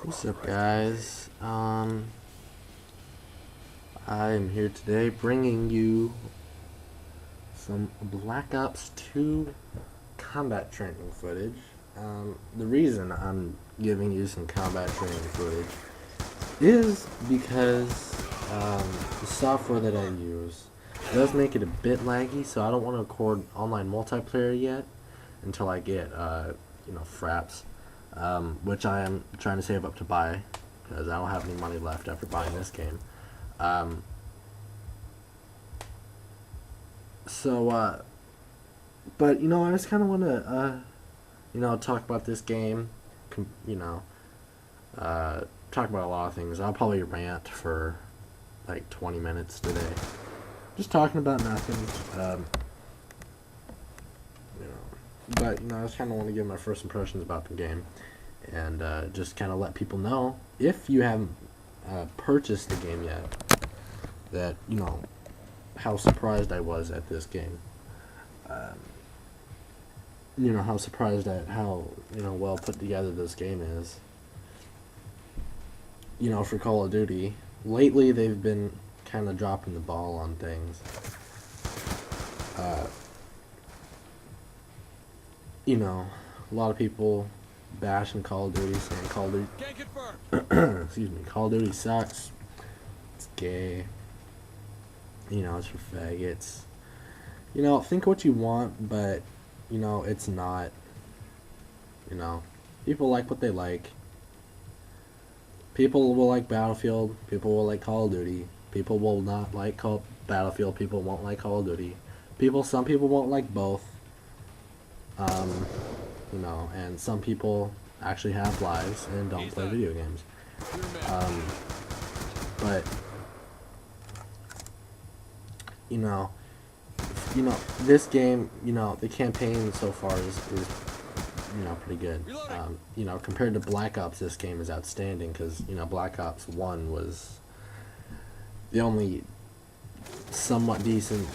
What's up, guys? I am here today bringing you some Black Ops 2 combat training footage. The reason I'm giving you some combat training footage is because the software that I use does make it a bit laggy, so I don't want to record online multiplayer yet until I get, fraps. Which I am trying to save up to buy, because I don't have any money left after buying this game. But I just kind of want to, talk about this game, talk about a lot of things. I'll probably rant for like 20 minutes today, just talking about nothing. But I just kind of want to give my first impressions about the game, and just kind of let people know, if you haven't purchased the game yet, that how surprised I was at this game. How surprised at how well put together this game is. For Call of Duty, lately they've been kind of dropping the ball on things. A lot of people bashing Call of Duty, saying Call of Duty excuse me, Call of Duty sucks, it's gay, it's for faggots. Think what you want, but it's not. People like what they like. People will like Battlefield, people will like Call of Duty, people will not like Battlefield, people won't like Call of Duty, some people won't like both. And some people actually have lives and don't play video games. But this game, the campaign so far is pretty good. Compared to Black Ops, this game is outstanding, because Black Ops 1 was the only somewhat decent,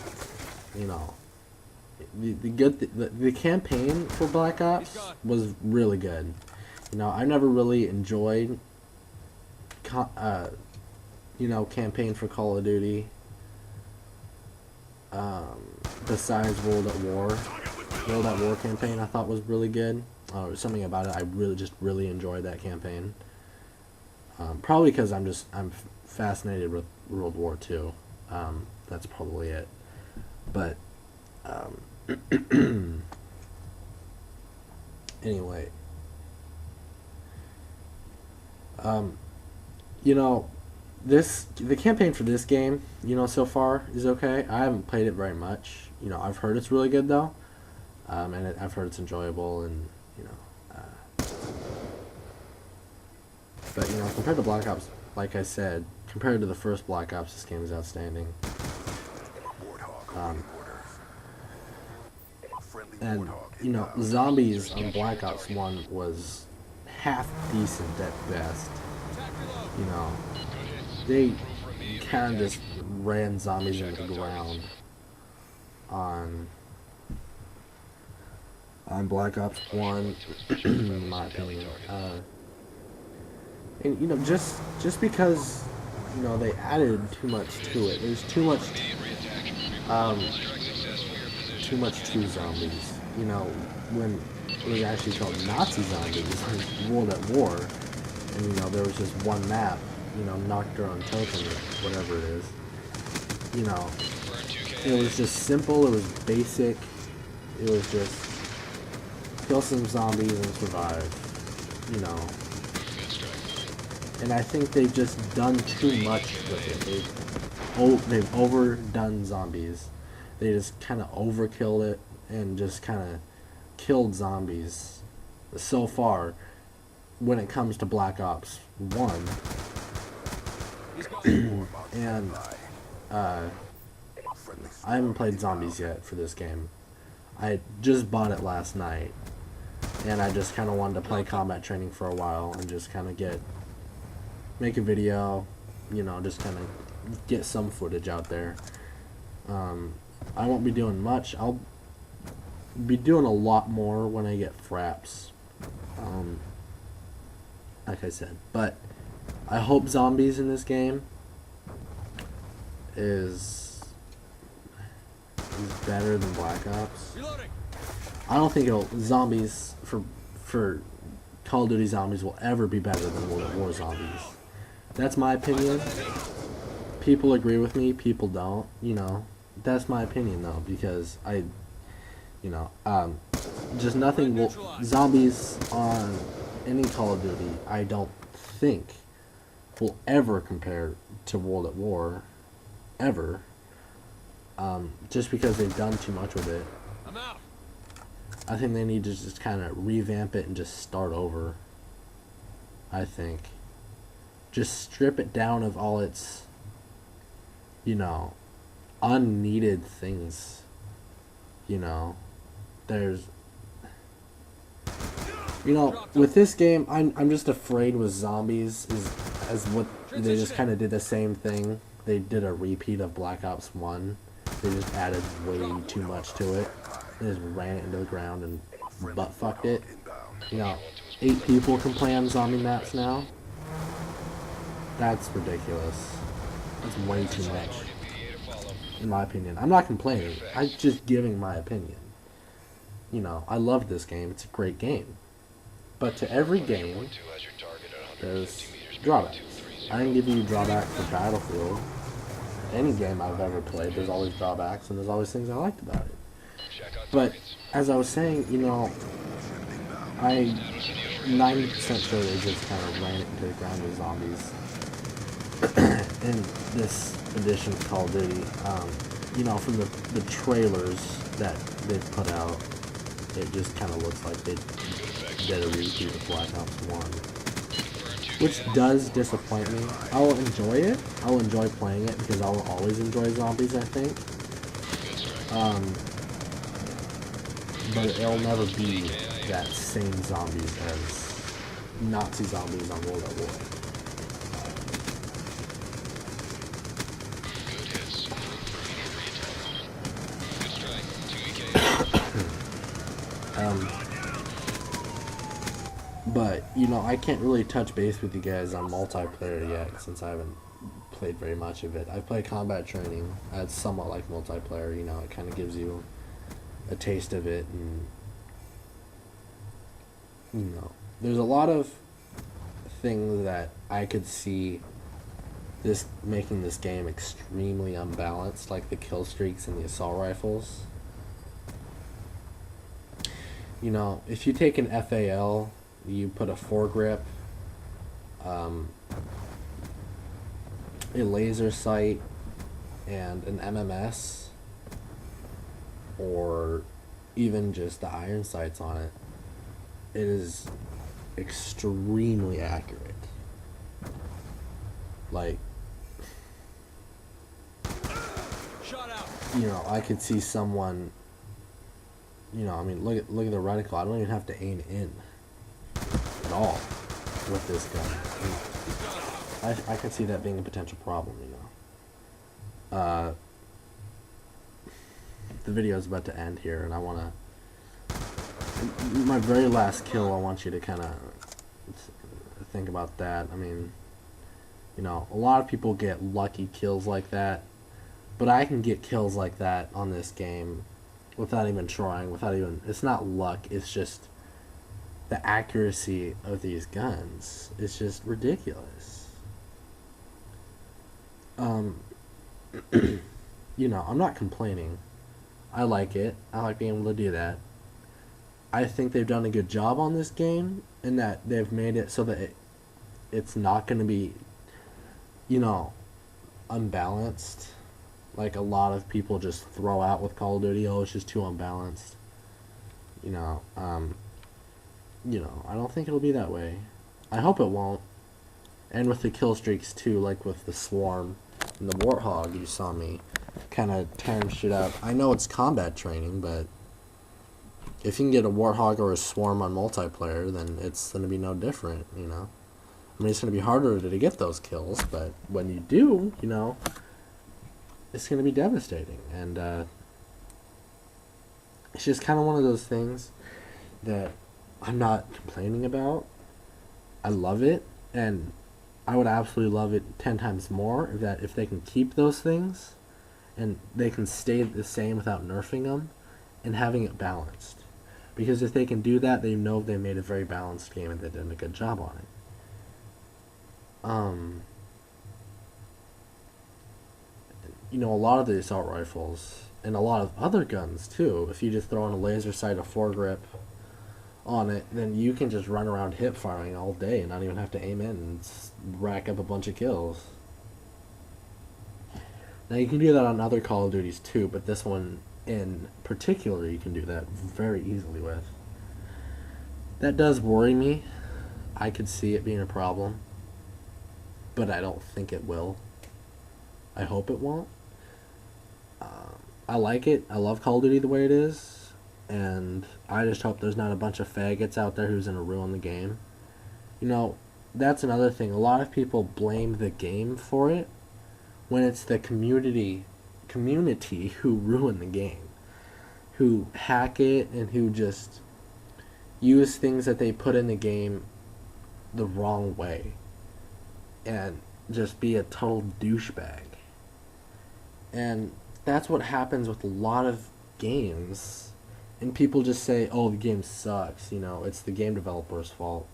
the campaign for Black Ops was really good. I never really enjoyed campaign for Call of Duty besides World at War campaign. I thought was really good. Something about it, I really enjoyed that campaign. Probably because I'm fascinated with World War II. That's probably it. But anyway, the campaign for this game, so far is okay. I haven't played it very much. I've heard it's really good though, and I've heard it's enjoyable, and but compared to Black Ops, like I said, compared to the first Black Ops, this game is outstanding. And zombies on Black Ops 1 was half decent at best. They kind of just ran zombies into the ground on Black Ops 1, in my opinion. And just because they added too much to it. There's too much to zombies. When it was actually called Nazi zombies in World at War, and there was just one map, Nocturne Token, or whatever it is. It was just simple, it was basic, it was just kill some zombies and survive, And I think they've just done too much with it. They've overdone zombies. They just kind of overkilled it and just kind of killed zombies so far when it comes to Black Ops 1. And I haven't played zombies yet for this game. I just bought it last night, and I just kind of wanted to play combat training for a while and just kind of make a video, just kind of get some footage out there. I won't be doing much. I'll be doing a lot more when I get fraps. I like I said. But I hope zombies in this game is better than Black Ops. I don't think zombies for Call of Duty zombies will ever be better than World at War zombies. That's my opinion. People agree with me, people don't. You know, that's my opinion though, because just nothing will zombies on any Call of Duty. I don't think will ever compare to World at War, ever. Just because they've done too much with it. I'm out. I think they need to just kind of revamp it and just start over. I think. Just strip it down of all its, unneeded things. There's, with this game, I'm just afraid with zombies as what they just kind of did the same thing. They did a repeat of Black Ops 1. They just added way too much to it. They just ran it into the ground and butt-fucked it. 8 people can play on zombie maps now. That's ridiculous. That's way too much, in my opinion. I'm not complaining. I'm just giving my opinion. I love this game. It's a great game. But to every game, there's drawbacks. I didn't give you drawback for Battlefield. Any game I've ever played, there's always drawbacks, and there's always things I liked about it. But, as I was saying, I'm 90% sure they just kind of ran it into the ground with zombies. In this edition of Call of Duty, from the trailers that they've put out, it just kind of looks like they did a repeat of Black Ops 1. Which does disappoint me. I'll enjoy it. I'll enjoy playing it because I'll always enjoy zombies, I think. But it'll never be that same zombies as Nazi zombies on World at War. But, I can't really touch base with you guys on multiplayer yet, since I haven't played very much of it. I've played combat training. It's somewhat like multiplayer, it kind of gives you a taste of it, and, there's a lot of things that I could see making this game extremely unbalanced, like the kill streaks and the assault rifles. If you take an FAL, you put a foregrip, a laser sight, and an MMS, or even just the iron sights on it, it is extremely accurate. Like, I could see someone, look at the reticle. I don't even have to aim in at all with this gun. I could see that being a potential problem, The video is about to end here, and I want to... My very last kill, I want you to kind of think about that. A lot of people get lucky kills like that, but I can get kills like that on this game without even trying, it's not luck, it's just the accuracy of these guns. It's just ridiculous. I'm not complaining. I like it. I like being able to do that. I think they've done a good job on this game, in that they've made it so that it's not going to be, unbalanced. Like a lot of people just throw out with Call of Duty, it's just too unbalanced. I don't think it'll be that way. I hope it won't. And with the kill streaks too, like with the Swarm and the Warthog, you saw me kind of tearing shit up. I know it's combat training, but if you can get a Warthog or a Swarm on multiplayer, then it's going to be no different, it's going to be harder to get those kills, but when you do, it's going to be devastating. And it's just kind of one of those things that I'm not complaining about. I love it, and I would absolutely love it 10 times more if they can keep those things and they can stay the same without nerfing them and having it balanced. Because if they can do that, they know they made a very balanced game and they did a good job on it. A lot of the assault rifles and a lot of other guns too, if you just throw in a laser sight, a foregrip on it, then you can just run around hip firing all day and not even have to aim in and rack up a bunch of kills. Now you can do that on other Call of Duties too, but this one in particular you can do that very easily with. That does worry me. I could see it being a problem, but I don't think it will. I hope it won't. I like it. I love Call of Duty the way it is, and I just hope there's not a bunch of faggots out there who's going to ruin the game. That's another thing. A lot of people blame the game for it when it's the community who ruin the game, who hack it and who just use things that they put in the game the wrong way and just be a total douchebag. And that's what happens with a lot of games. And people just say, oh, the game sucks, it's the game developer's fault.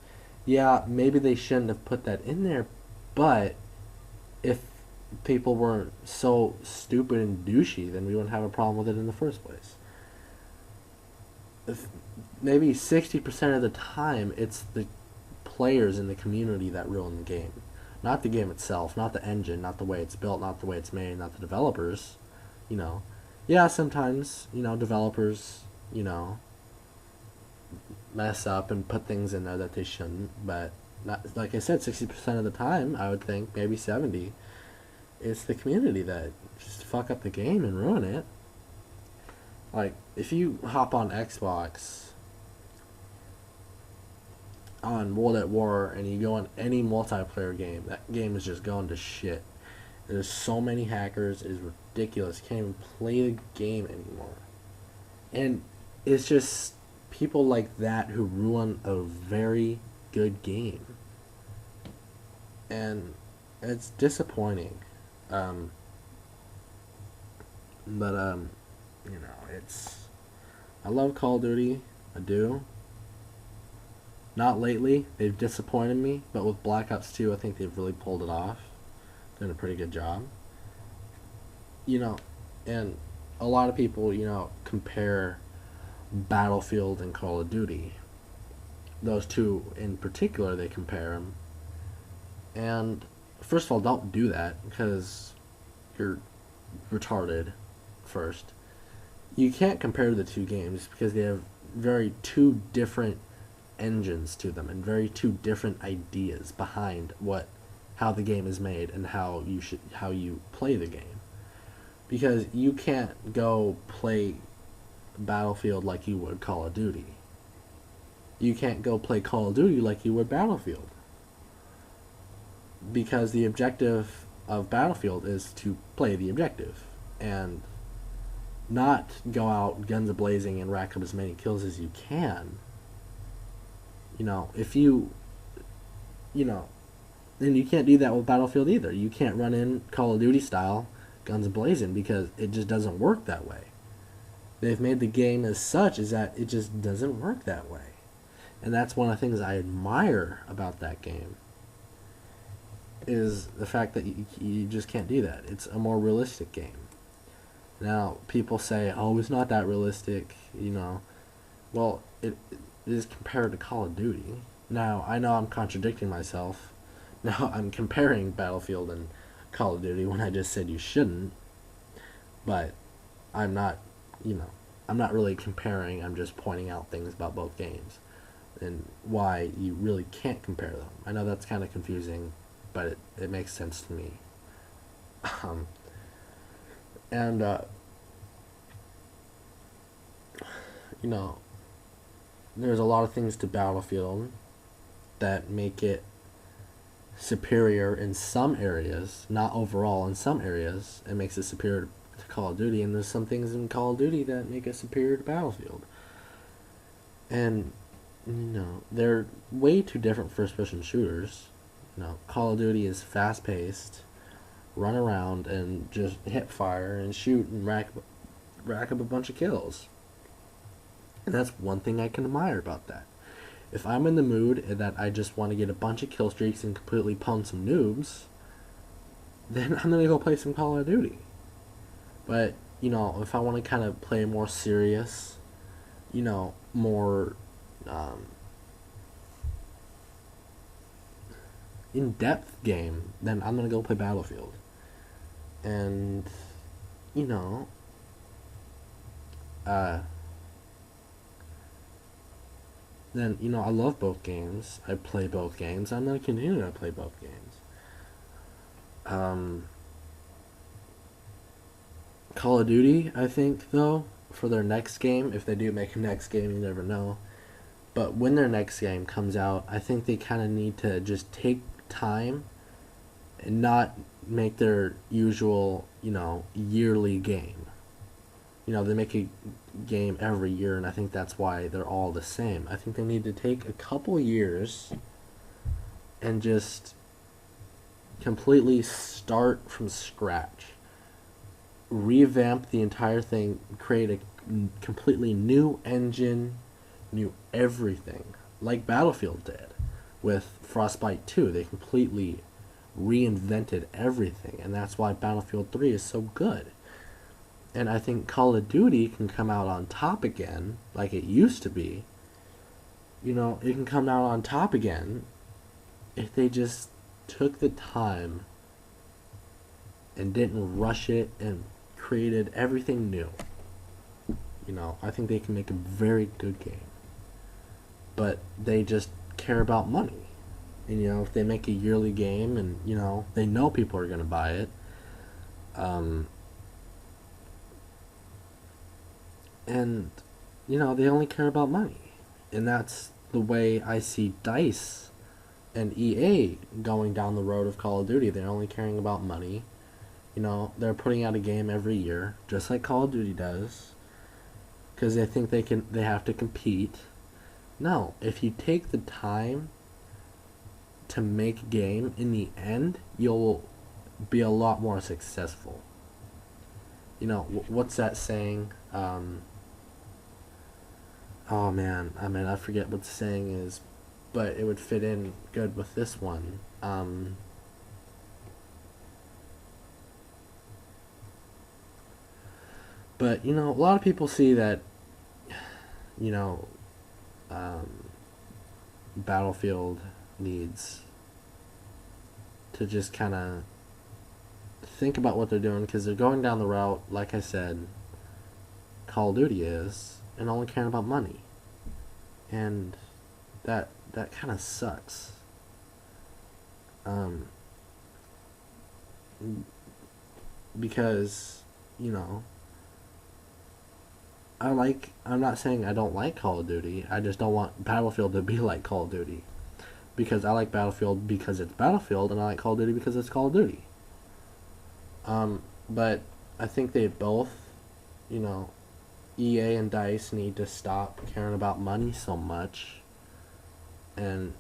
Yeah, maybe they shouldn't have put that in there, but if people weren't so stupid and douchey, then we wouldn't have a problem with it in the first place. If maybe 60% of the time, it's the players in the community that ruin the game. Not the game itself, not the engine, not the way it's built, not the way it's made, not the developers. Yeah, sometimes, developers, mess up and put things in there that they shouldn't, but not, like I said, 60% of the time, I would think, maybe 70%, it's the community that just fuck up the game and ruin it. Like, if you hop on Xbox on World at War and you go on any multiplayer game, that game is just going to shit. There's so many hackers, it is ridiculous. You can't even play the game anymore. And it's just people like that who ruin a very good game. And it's disappointing. I love Call of Duty. I do. Not lately. They've disappointed me, but with Black Ops 2, I think they've really pulled it off. Doing a pretty good job. And a lot of people, compare Battlefield and Call of Duty. Those two in particular, they compare them. And first of all, don't do that because you're retarded first. You can't compare the two games because they have very two different engines to them and very two different ideas behind how the game is made and how you play the game. Because you can't go play Battlefield like you would Call of Duty. You can't go play Call of Duty like you would Battlefield. Because the objective of Battlefield is to play the objective and not go out guns a-blazing and rack up as many kills as you can. If you, then you can't do that with Battlefield either. You can't run in Call of Duty style, guns a-blazing, because it just doesn't work that way. They've made the game as such as that it just doesn't work that way. And that's one of the things I admire about that game, is the fact that you just can't do that. It's a more realistic game. Now, people say, oh, it's not that realistic, Well, it is compared to Call of Duty. Now, I know I'm contradicting myself. Now, I'm comparing Battlefield and Call of Duty when I just said you shouldn't. But I'm not, I'm not really comparing. I'm just pointing out things about both games and why you really can't compare them. I know that's kind of confusing, but it makes sense to me. There's a lot of things to Battlefield that make it superior in some areas, not overall. In some areas, it makes it superior to Call of Duty, and there's some things in Call of Duty that make it superior to Battlefield. And they're way too different first-person shooters. Call of Duty is fast-paced, run around and just hip fire and shoot and rack up a bunch of kills. And that's one thing I can admire about that. If I'm in the mood that I just want to get a bunch of kill streaks and completely pound some noobs, then I'm gonna go play some Call of Duty. But if I want to kind of play more serious, more in-depth game, then I'm gonna go play Battlefield. And you know, uh, then I love both games. I play both games. I'm gonna continue to play both games. Um, Call of Duty, I think though, for their next game, if they do make a next game, you never know. But when their next game comes out, I think they kind of need to just take time and not make their usual, yearly game. They make a game every year, and I think that's why they're all the same. I think they need to take a couple years and just completely start from scratch. Revamp the entire thing, create a completely new engine, new everything, like Battlefield did with Frostbite 2. They completely reinvented everything, and that's why Battlefield 3 is so good. And I think Call of Duty can come out on top again, like it used to be. It can come out on top again if they just took the time and didn't rush it and created everything new. I think they can make a very good game. But they just care about money. And, if they make a yearly game and, they know people are going to buy it, and, they only care about money. And that's the way I see DICE and EA going down the road of Call of Duty. They're only caring about money. They're putting out a game every year, just like Call of Duty does, because they think they have to compete. No, if you take the time to make a game, in the end, you'll be a lot more successful. What's that saying? Oh man, I forget what the saying is, but it would fit in good with this one. But, a lot of people see that, Battlefield needs to just kind of think about what they're doing, because they're going down the route, like I said, Call of Duty is, and only caring about money. And that kind of sucks. Because, I'm not saying I don't like Call of Duty. I just don't want Battlefield to be like Call of Duty. Because I like Battlefield because it's Battlefield, and I like Call of Duty because it's Call of Duty. But I think they both, EA and DICE need to stop caring about money so much and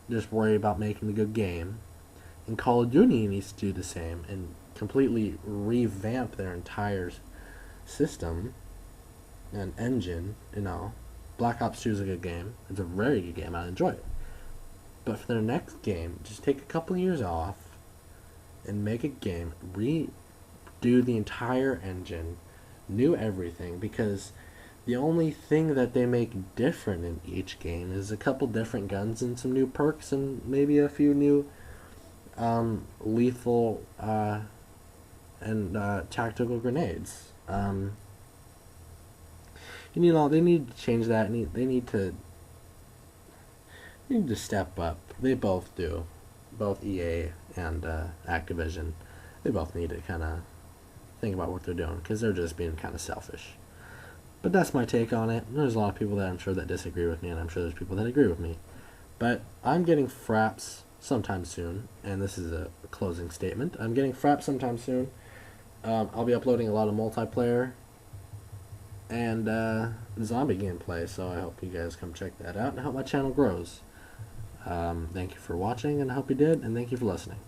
just worry about making a good game. And Call of Duty needs to do the same and completely revamp their entire system and engine. Black Ops 2 is a good game. It's a very good game. I enjoy it. But for their next game, just take a couple years off and make a game, redo the entire engine, new everything, because the only thing that they make different in each game is a couple different guns and some new perks and maybe a few new lethal and tactical grenades. They need to change that. They need to step up. They both do. Both EA and Activision. They both need to kind of think about what they're doing, because they're just being kind of selfish. But that's my take on it. There's a lot of people that I'm sure that disagree with me, and I'm sure there's people that agree with me. But I'm getting fraps sometime soon, and this is a closing statement. I'm getting fraps sometime soon. I'll be uploading a lot of multiplayer, and zombie gameplay. So I hope you guys come check that out and help my channel grows. Thank you for watching, and I hope you did, and thank you for listening.